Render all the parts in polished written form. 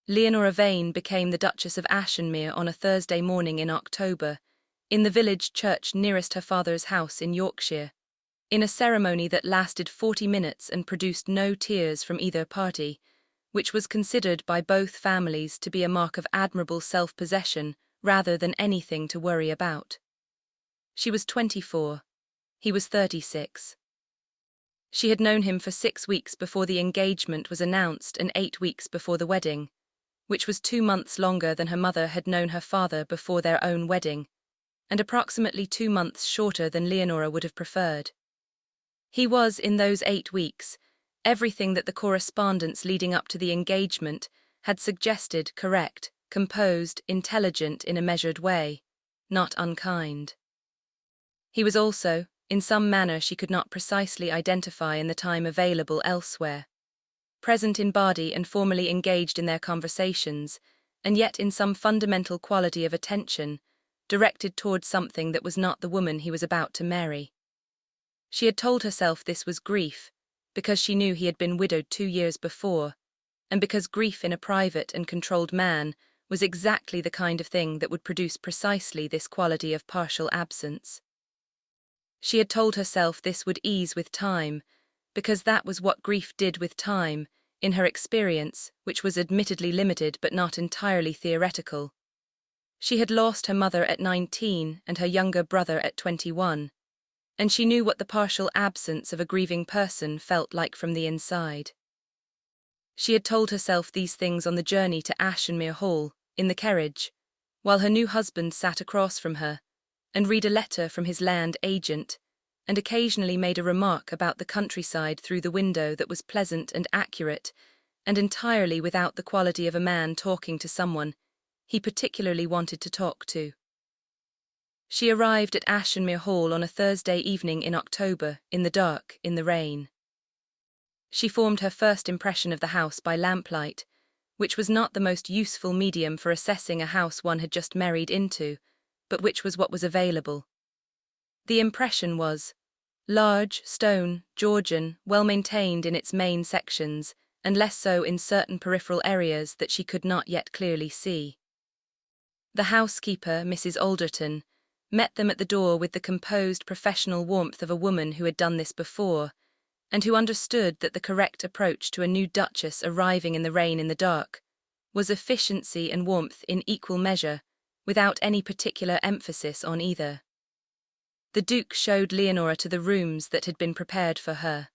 Leonora Vane became the Duchess of Ashenmere on a Thursday morning in October, in the village church nearest her father's house in Yorkshire, in a ceremony that lasted 40 minutes and produced no tears from either party, which was considered by both families to be a mark of admirable self-possession rather than anything to worry about. She was 24. He was 36. She had known him for 6 weeks before the engagement was announced and 8 weeks before the wedding, which was 2 months longer than her mother had known her father before their own wedding, and approximately 2 months shorter than Leonora would have preferred. He was, in those 8 weeks, everything that the correspondence leading up to the engagement had suggested: correct, composed, intelligent in a measured way, not unkind. He was also, in some manner she could not precisely identify in the time available elsewhere, present in body and formally engaged in their conversations, and yet in some fundamental quality of attention, directed towards something that was not the woman he was about to marry. She had told herself this was grief, because she knew he had been widowed 2 years before, and because grief in a private and controlled man was exactly the kind of thing that would produce precisely this quality of partial absence. She had told herself this would ease with time, because that was what grief did with time, in her experience, which was admittedly limited but not entirely theoretical. She had lost her mother at 19 and her younger brother at 21, and she knew what the partial absence of a grieving person felt like from the inside. She had told herself these things on the journey to Ashenmere Hall, in the carriage, while her new husband sat across from her, and read a letter from his land agent, and occasionally made a remark about the countryside through the window that was pleasant and accurate, and entirely without the quality of a man talking to someone he particularly wanted to talk to. She arrived at Ashenmere Hall on a Thursday evening in October, in the dark, in the rain. She formed her first impression of the house by lamplight, which was not the most useful medium for assessing a house one had just married into, but which was what was available. The impression was large, stone, Georgian, well-maintained in its main sections, and less so in certain peripheral areas that she could not yet clearly see. The housekeeper, Mrs. Alderton, met them at the door with the composed professional warmth of a woman who had done this before, and who understood that the correct approach to a new duchess arriving in the rain in the dark was efficiency and warmth in equal measure, without any particular emphasis on either. The Duke showed Leonora to the rooms that had been prepared for her.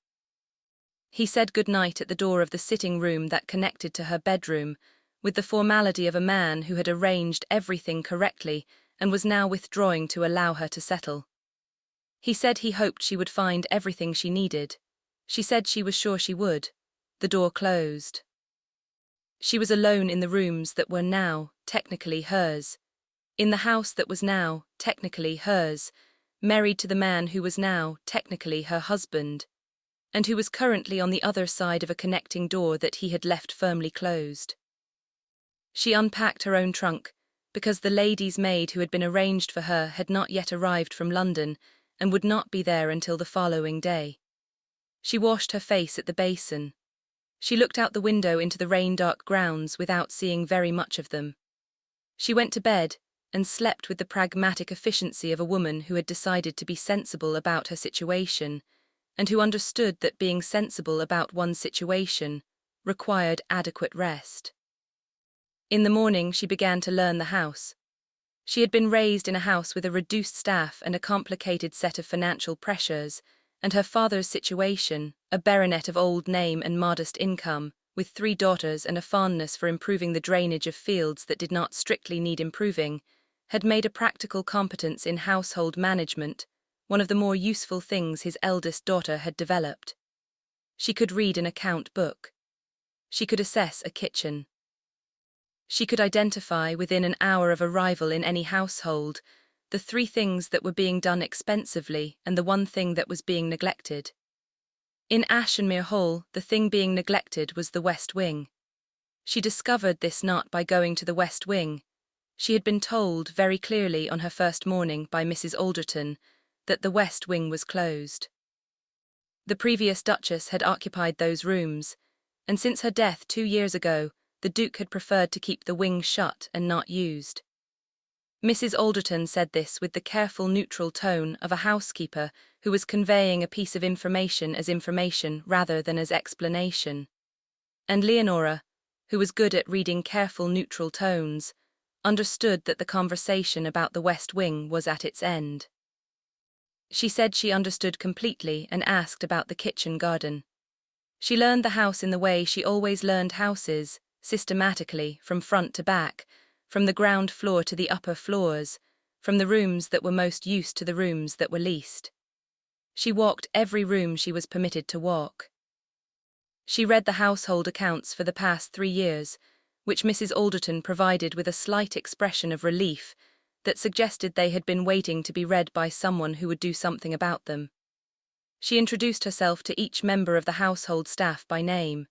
He said good night at the door of the sitting room that connected to her bedroom, with the formality of a man who had arranged everything correctly and was now withdrawing to allow her to settle. He said he hoped she would find everything she needed. She said she was sure she would. The door closed. She was alone in the rooms that were now technically hers, in the house that was now technically hers, married to the man who was now technically her husband, and who was currently on the other side of a connecting door that he had left firmly closed. She unpacked her own trunk, because the lady's maid who had been arranged for her had not yet arrived from London and would not be there until the following day. She washed her face at the basin. She looked out the window into the rain-dark grounds without seeing very much of them. She went to bed and slept with the pragmatic efficiency of a woman who had decided to be sensible about her situation, and who understood that being sensible about one's situation required adequate rest. In the morning she began to learn the house. She had been raised in a house with a reduced staff and a complicated set of financial pressures, and her father's situation, a baronet of old name and modest income, with 3 daughters and a fondness for improving the drainage of fields that did not strictly need improving, had made a practical competence in household management one of the more useful things his eldest daughter had developed. She could read an account book. She could assess a kitchen. She could identify, within an hour of arrival in any household, the 3 things that were being done expensively and the 1 thing that was being neglected. In Ashenmere Hall, the thing being neglected was the West Wing. She discovered this not by going to the West Wing. She had been told very clearly on her first morning by Mrs. Alderton that the West Wing was closed. The previous Duchess had occupied those rooms, and since her death 2 years ago, the Duke had preferred to keep the wing shut and not used. Mrs. Alderton said this with the careful neutral tone of a housekeeper who was conveying a piece of information as information rather than as explanation. And Leonora, who was good at reading careful neutral tones, understood that the conversation about the West Wing was at its end. She said she understood completely and asked about the kitchen garden. She learned the house in the way she always learned houses, systematically, from front to back, from the ground floor to the upper floors, from the rooms that were most used to the rooms that were least. She walked every room she was permitted to walk. She read the household accounts for the past 3 years, which Mrs. Alderton provided with a slight expression of relief that suggested they had been waiting to be read by someone who would do something about them. She introduced herself to each member of the household staff by name.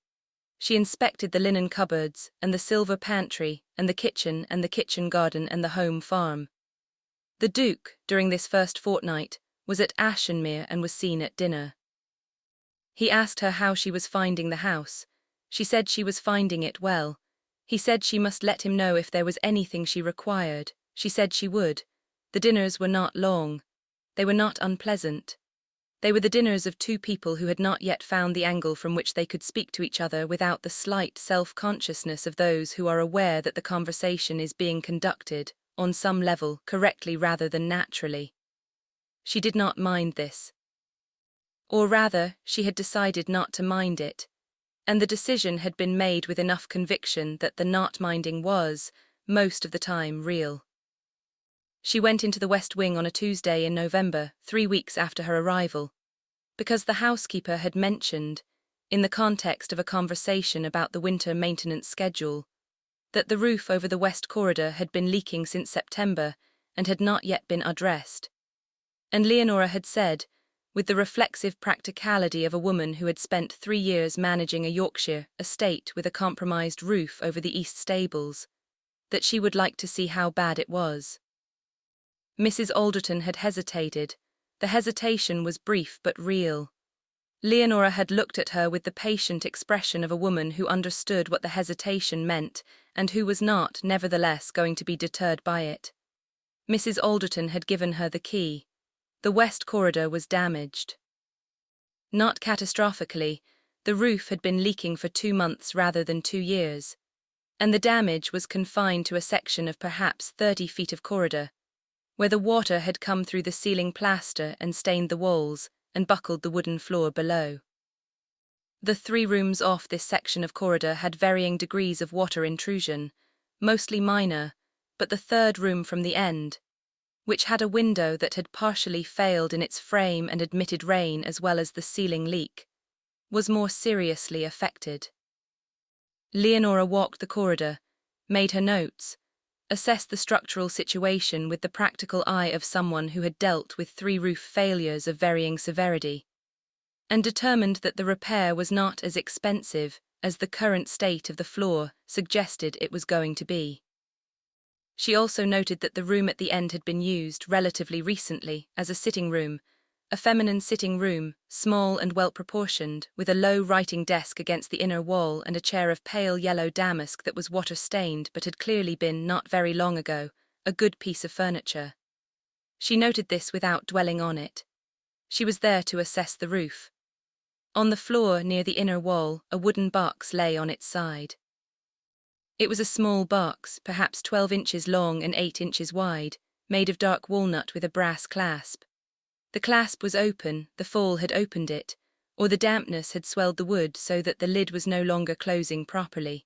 She inspected the linen cupboards and the silver pantry and the kitchen garden and the home farm. The Duke, during this first fortnight, was at Ashenmere and was seen at dinner. He asked her how she was finding the house. She said she was finding it well. He said she must let him know if there was anything she required. She said she would. The dinners were not long. They were not unpleasant. They were the dinners of 2 people who had not yet found the angle from which they could speak to each other without the slight self-consciousness of those who are aware that the conversation is being conducted, on some level, correctly rather than naturally. She did not mind this. Or rather, she had decided not to mind it, and the decision had been made with enough conviction that the not minding was, most of the time, real. She went into the West Wing on a Tuesday in November, 3 weeks after her arrival, because the housekeeper had mentioned, in the context of a conversation about the winter maintenance schedule, that the roof over the west corridor had been leaking since September and had not yet been addressed. And Leonora had said, with the reflexive practicality of a woman who had spent 3 years managing a Yorkshire estate with a compromised roof over the east stables, that she would like to see how bad it was. Mrs. Alderton had hesitated. The hesitation was brief but real. Leonora had looked at her with the patient expression of a woman who understood what the hesitation meant and who was not, nevertheless, going to be deterred by it. Mrs. Alderton had given her the key. The west corridor was damaged. Not catastrophically, the roof had been leaking for 2 months rather than 2 years, and the damage was confined to a section of perhaps 30 feet of corridor, where the water had come through the ceiling plaster and stained the walls and buckled the wooden floor below. The 3 rooms off this section of corridor had varying degrees of water intrusion, mostly minor, but the 3rd room from the end, which had a window that had partially failed in its frame and admitted rain as well as the ceiling leak, was more seriously affected. Leonora walked the corridor, made her notes, assessed the structural situation with the practical eye of someone who had dealt with 3 roof failures of varying severity, and determined that the repair was not as expensive as the current state of the floor suggested it was going to be. She also noted that the room at the end had been used, relatively recently, as a sitting room, a feminine sitting room, small and well-proportioned, with a low writing desk against the inner wall and a chair of pale yellow damask that was water-stained but had clearly been, not very long ago, a good piece of furniture. She noted this without dwelling on it. She was there to assess the roof. On the floor near the inner wall, a wooden box lay on its side. It was a small box, perhaps 12 inches long and 8 inches wide, made of dark walnut with a brass clasp. The clasp was open, the fall had opened it, or the dampness had swelled the wood so that the lid was no longer closing properly.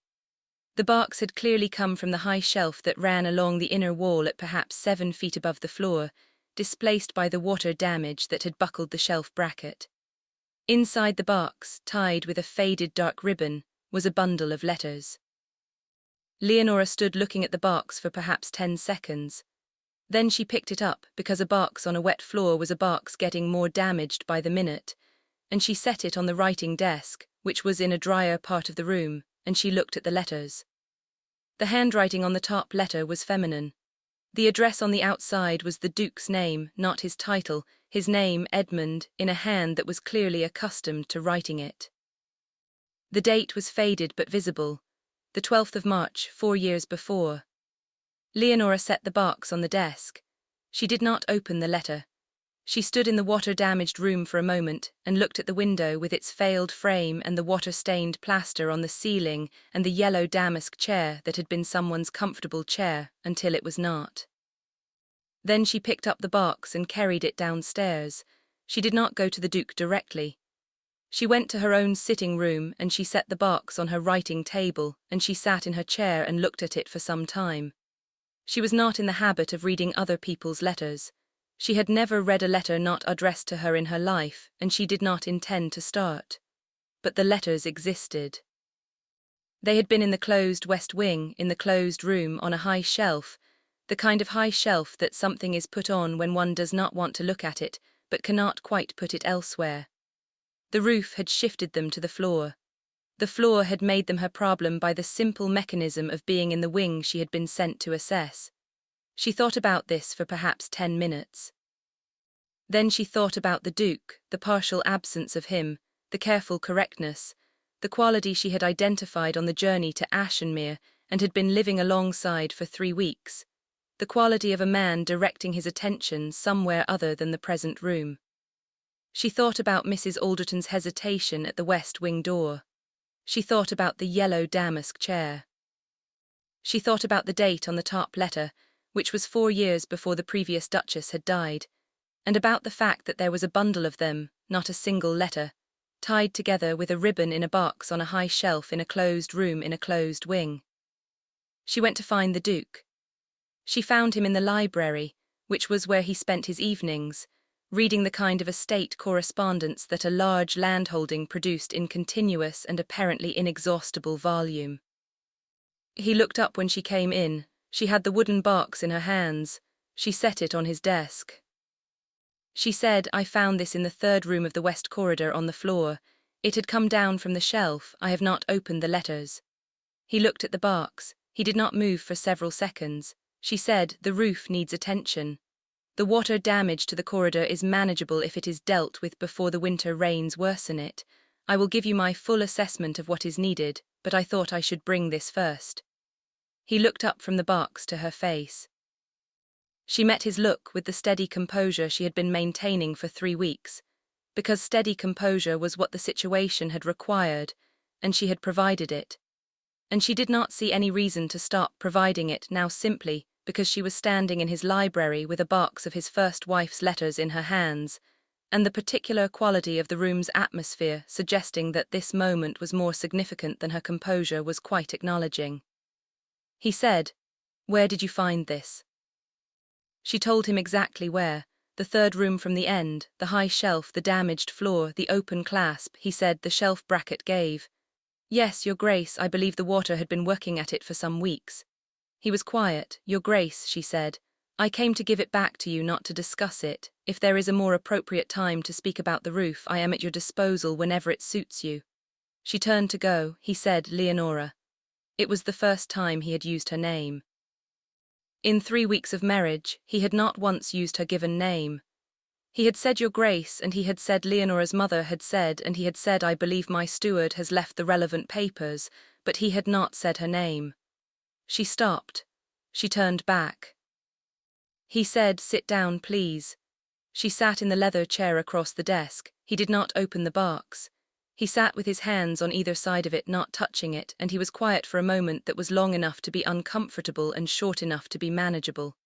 The box had clearly come from the high shelf that ran along the inner wall at perhaps 7 feet above the floor, displaced by the water damage that had buckled the shelf bracket. Inside the box, tied with a faded dark ribbon, was a bundle of letters. Leonora stood looking at the box for perhaps 10 seconds. Then she picked it up, because a box on a wet floor was a box getting more damaged by the minute, and she set it on the writing desk, which was in a drier part of the room, and she looked at the letters. The handwriting on the top letter was feminine. The address on the outside was the Duke's name, not his title, his name, Edmund, in a hand that was clearly accustomed to writing it. The date was faded but visible. the 12th of March, 4 years before. Leonora set the box on the desk. She did not open the letter. She stood in the water-damaged room for a moment and looked at the window with its failed frame and the water-stained plaster on the ceiling and the yellow damask chair that had been someone's comfortable chair until it was not. Then she picked up the box and carried it downstairs. She did not go to the Duke directly. She went to her own sitting room and she set the box on her writing table and she sat in her chair and looked at it for some time. She was not in the habit of reading other people's letters. She had never read a letter not addressed to her in her life, and she did not intend to start. But the letters existed. They had been in the closed west wing, in the closed room, on a high shelf, the kind of high shelf that something is put on when one does not want to look at it, but cannot quite put it elsewhere. The roof had shifted them to the floor. The floor had made them her problem by the simple mechanism of being in the wing she had been sent to assess. She thought about this for perhaps 10 minutes. Then she thought about the Duke, the partial absence of him, the careful correctness, the quality she had identified on the journey to Ashenmere and had been living alongside for 3 weeks, the quality of a man directing his attention somewhere other than the present room. She thought about Mrs. Alderton's hesitation at the west wing door. She thought about the yellow damask chair. She thought about the date on the top letter, which was 4 years before the previous Duchess had died, and about the fact that there was a bundle of them, not a single letter, tied together with a ribbon in a box on a high shelf in a closed room in a closed wing. She went to find the Duke. She found him in the library, which was where he spent his evenings, reading the kind of estate correspondence that a large landholding produced in continuous and apparently inexhaustible volume. He looked up when she came in. She had the wooden box in her hands. She set it on his desk. She said, "I found this in the 3rd room of the west corridor on the floor. It had come down from the shelf. I have not opened the letters." He looked at the box. He did not move for several seconds. She said, "The roof needs attention. The water damage to the corridor is manageable if it is dealt with before the winter rains worsen it. I will give you my full assessment of what is needed, but I thought I should bring this first." He looked up from the box to her face. She met his look with the steady composure she had been maintaining for 3 weeks, because steady composure was what the situation had required, and she had provided it. And she did not see any reason to stop providing it now simply because she was standing in his library with a box of his first wife's letters in her hands, and the particular quality of the room's atmosphere suggesting that this moment was more significant than her composure was quite acknowledging. He said, "Where did you find this?" She told him exactly where, the 3rd room from the end, the high shelf, the damaged floor, the open clasp. He said the shelf bracket gave. "Yes, Your Grace, I believe the water had been working at it for some weeks." He was quiet. "Your Grace," she said, "I came to give it back to you, not to discuss it. If there is a more appropriate time to speak about the roof, I am at your disposal whenever it suits you." She turned to go. He said, "Leonora." It was the first time he had used her name. In 3 weeks of marriage, he had not once used her given name. He had said Your Grace, and he had said Leonora's mother had said, and he had said I believe my steward has left the relevant papers, but he had not said her name. She stopped. She turned back. He said, "Sit down, please." She sat in the leather chair across the desk. He did not open the box. He sat with his hands on either side of it, not touching it, and he was quiet for a moment that was long enough to be uncomfortable and short enough to be manageable.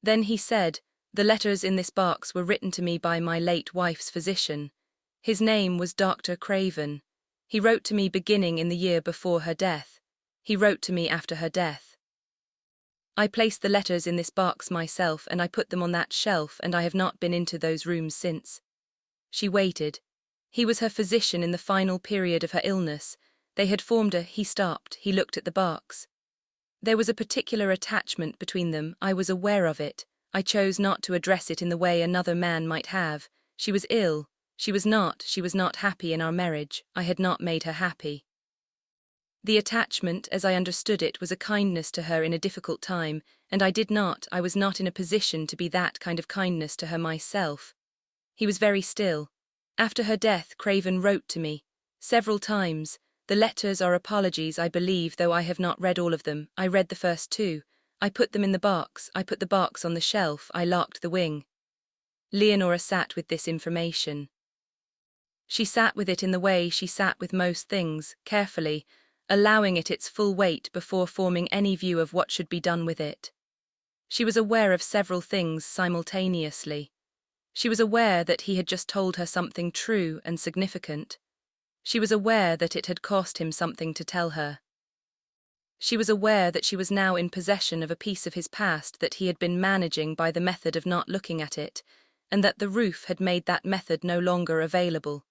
Then he said, "The letters in this box were written to me by my late wife's physician. His name was Dr. Craven. He wrote to me beginning in the year before her death. He wrote to me after her death. I placed the letters in this box myself, and I put them on that shelf, and I have not been into those rooms since." She waited. He was her physician in the final period of her illness. They had formed He stopped. He looked at the box. "There was a particular attachment between them. I was aware of it. I chose not to address it in the way another man might have. She was ill. She was not happy in our marriage. I had not made her happy. The attachment, as I understood it, was a kindness to her in a difficult time, and I was not in a position to be that kind of kindness to her myself." He was very still. "After her death, Craven wrote to me. Several times. The letters are apologies, I believe, though I have not read all of them. I read the first two. I put them in the box, I put the box on the shelf, I locked the wing. Leonora sat with this information. She sat with it in the way she sat with most things, carefully, allowing it its full weight before forming any view of what should be done with it. She was aware of several things simultaneously. She was aware that he had just told her something true and significant. She was aware that it had cost him something to tell her. She was aware that she was now in possession of a piece of his past that he had been managing by the method of not looking at it, and that the roof had made that method no longer available.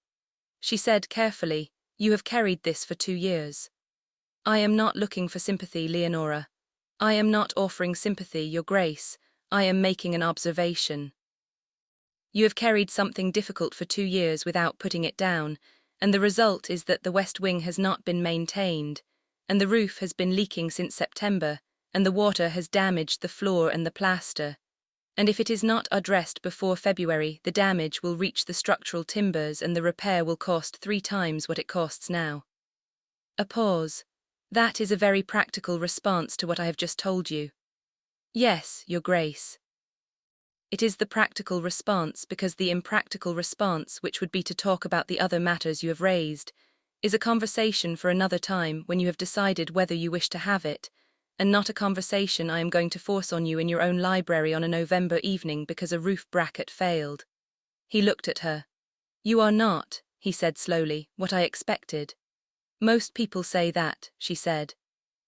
She said carefully, "You have carried this for 2 years. I am not looking for sympathy, Leonora. I am not offering sympathy, Your Grace. I am making an observation. You have carried something difficult for 2 years without putting it down, and the result is that the West Wing has not been maintained, and the roof has been leaking since September, and the water has damaged the floor and the plaster. And if it is not addressed before February, the damage will reach the structural timbers and the repair will cost 3 times what it costs now." A pause. "That is a very practical response to what I have just told you." "Yes, Your Grace." "It is the practical response because the impractical response, which would be to talk about the other matters you have raised, is a conversation for another time when you have decided whether you wish to have it, and not a conversation I am going to force on you in your own library on a November evening because a roof bracket failed." He looked at her. "You are not," he said slowly, "what I expected." "Most people say that," she said.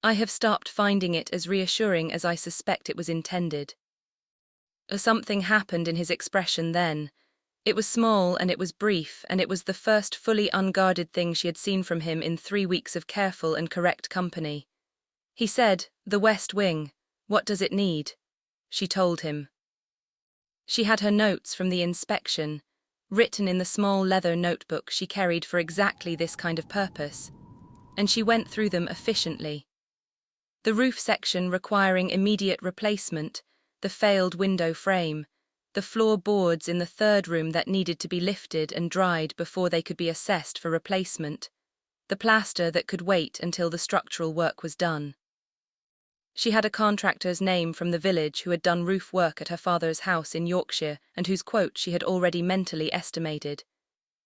"I have stopped finding it as reassuring as I suspect it was intended." Something happened in his expression then. It was small and it was brief, and it was the first fully unguarded thing she had seen from him in 3 weeks of careful and correct company. He said, "The West Wing. What does it need?" She told him. She had her notes from the inspection, written in the small leather notebook she carried for exactly this kind of purpose, and she went through them efficiently. The roof section requiring immediate replacement, the failed window frame, the floor boards in the third room that needed to be lifted and dried before they could be assessed for replacement, the plaster that could wait until the structural work was done. She had a contractor's name from the village who had done roof work at her father's house in Yorkshire and whose quote she had already mentally estimated.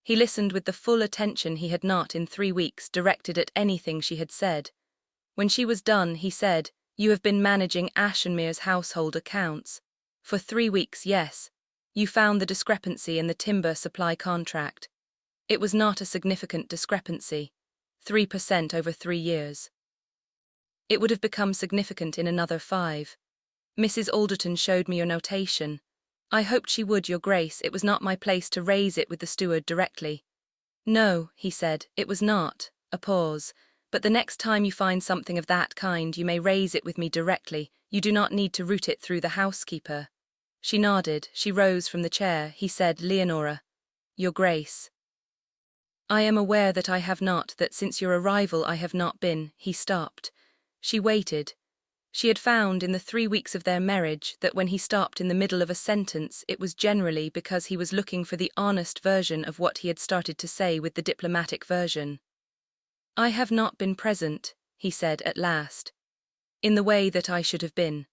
He listened with the full attention he had not in 3 weeks directed at anything she had said. When she was done, he said, "You have been managing Ashenmere's household accounts. For 3 weeks, yes. You found the discrepancy in the timber supply contract. It was not a significant discrepancy. 3% over 3 years. It would have become significant in another 5. Mrs. Alderton showed me your notation. I hoped she would, Your Grace. It was not my place to raise it with the steward directly." "No," he said, "it was not." A pause. "But the next time you find something of that kind, you may raise it with me directly. You do not need to route it through the housekeeper." She nodded. She rose from the chair. He said, "Leonora." "Your Grace." "I am aware that I have not, that since your arrival I have not been." He stopped. She waited. She had found in the 3 weeks of their marriage that when he stopped in the middle of a sentence, it was generally because he was looking for the honest version of what he had started to say with the diplomatic version. "I have not been present," he said at last, "in the way that I should have been.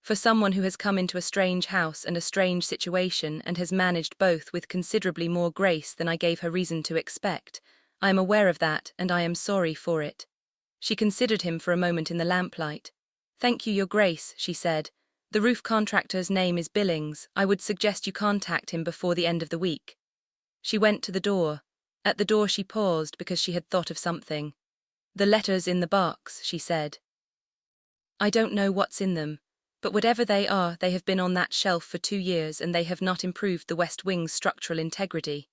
For someone who has come into a strange house and a strange situation and has managed both with considerably more grace than I gave her reason to expect, I am aware of that and I am sorry for it." She considered him for a moment in the lamplight. "Thank you, Your Grace," she said. "The roof contractor's name is Billings. I would suggest you contact him before the end of the week." She went to the door. At the door she paused because she had thought of something. "The letters in the box," she said. "I don't know what's in them, but whatever they are, they have been on that shelf for 2 years and they have not improved the West Wing's structural integrity.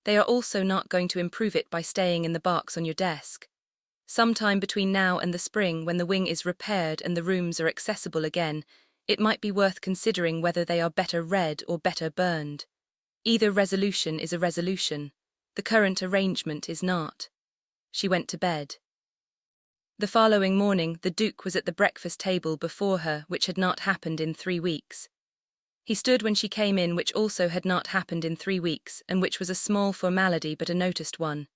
They are also not going to improve it by staying in the box on your desk. Sometime between now and the spring, when the wing is repaired and the rooms are accessible again, it might be worth considering whether they are better read or better burned. Either resolution is a resolution. The current arrangement is not." She went to bed. The following morning, the Duke was at the breakfast table before her, which had not happened in 3 weeks. He stood when she came in, which also had not happened in 3 weeks, and which was a small formality but a noticed one.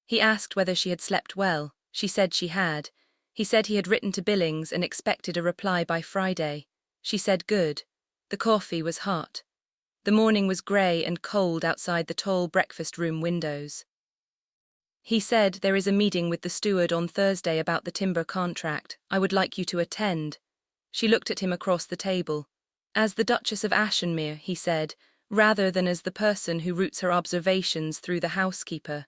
He asked whether she had slept well. She said she had. He said he had written to Billings and expected a reply by Friday. She said good. The coffee was hot. The morning was grey and cold outside the tall breakfast room windows. He said, there is a meeting with the steward on Thursday about the timber contract. I would like you to attend. She looked at him across the table. As the Duchess of Ashenmere, he said, rather than as the person who routes her observations through the housekeeper.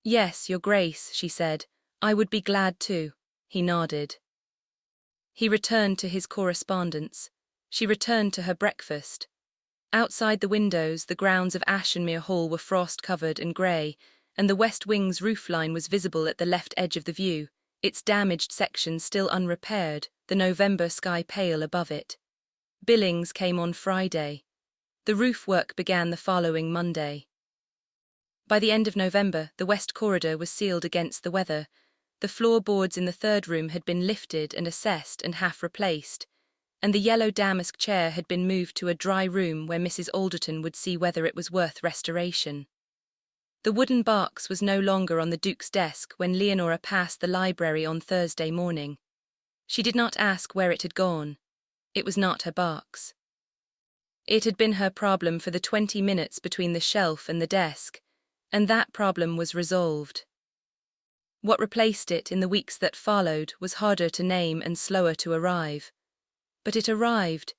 Yes, Your Grace, she said. I would be glad to. He nodded. He returned to his correspondence. She returned to her breakfast. Outside the windows, the grounds of Ashenmere Hall were frost-covered and grey, and the west wing's roofline was visible at the left edge of the view, its damaged section still unrepaired, the November sky pale above it. Billings came on Friday. The roof work began the following Monday. By the end of November, the west corridor was sealed against the weather. The floorboards in the third room had been lifted and assessed and half replaced, and the yellow damask chair had been moved to a dry room where Mrs. Alderton would see whether it was worth restoration. The wooden box was no longer on the Duke's desk when Leonora passed the library on Thursday morning. She did not ask where it had gone. It was not her box. It had been her problem for the 20 minutes between the shelf and the desk, and that problem was resolved. What replaced it in the weeks that followed was harder to name and slower to arrive. But it arrived,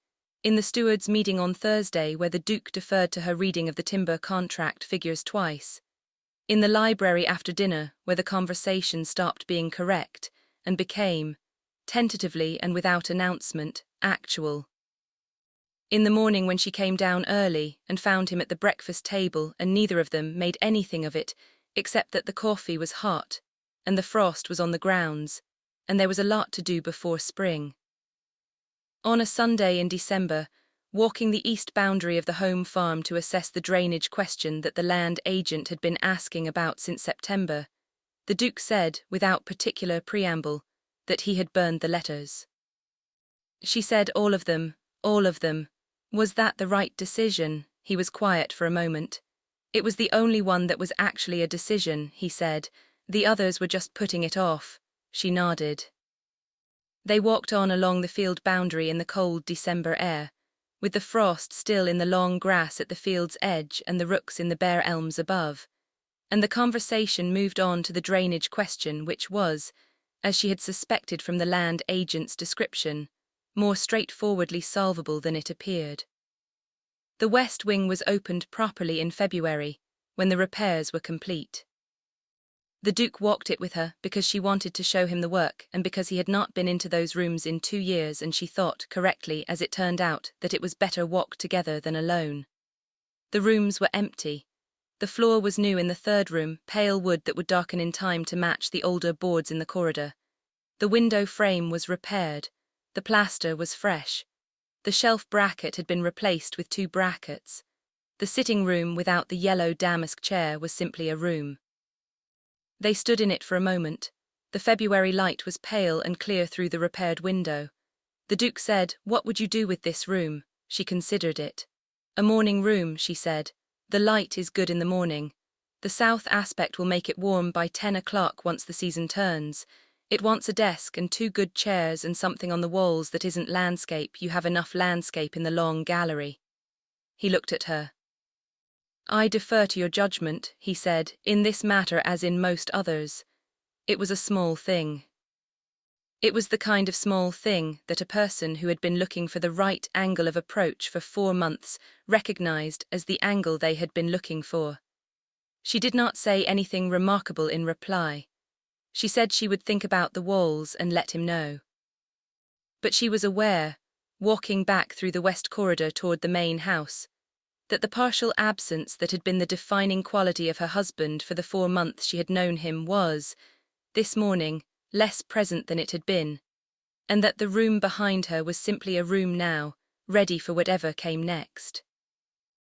in the steward's meeting on Thursday where the Duke deferred to her reading of the timber contract figures twice, in the library after dinner where the conversation stopped being correct and became, tentatively and without announcement, actual. In the morning when she came down early and found him at the breakfast table and neither of them made anything of it except that the coffee was hot and the frost was on the grounds and there was a lot to do before spring. On a Sunday in December, walking the east boundary of the home farm to assess the drainage question that the land agent had been asking about since September, the Duke said, without particular preamble, that he had burned the letters. She said all of them. Was that the right decision? He was quiet for a moment. It was the only one that was actually a decision, he said. The others were just putting it off. She nodded. They walked on along the field boundary in the cold December air, with the frost still in the long grass at the field's edge and the rooks in the bare elms above, and the conversation moved on to the drainage question which was, as she had suspected from the land agent's description, more straightforwardly solvable than it appeared. The west wing was opened properly in February, when the repairs were complete. The Duke walked it with her because she wanted to show him the work and because he had not been into those rooms in 2 years and she thought, correctly as it turned out, that it was better walked together than alone. The rooms were empty. The floor was new in the third room, pale wood that would darken in time to match the older boards in the corridor. The window frame was repaired. The plaster was fresh. The shelf bracket had been replaced with 2 brackets. The sitting room without the yellow damask chair was simply a room. They stood in it for a moment. The February light was pale and clear through the repaired window. The Duke said, "What would you do with this room?" She considered it. "A morning room," she said. "The light is good in the morning. The south aspect will make it warm by 10 o'clock once the season turns. It wants a desk and 2 good chairs and something on the walls that isn't landscape. You have enough landscape in the long gallery." He looked at her. "I defer to your judgment," he said, "in this matter as in most others." It was a small thing. It was the kind of small thing that a person who had been looking for the right angle of approach for 4 months recognized as the angle they had been looking for. She did not say anything remarkable in reply. She said she would think about the walls and let him know. But she was aware, walking back through the west corridor toward the main house, that the partial absence that had been the defining quality of her husband for the 4 months she had known him was, this morning, less present than it had been, and that the room behind her was simply a room now, ready for whatever came next.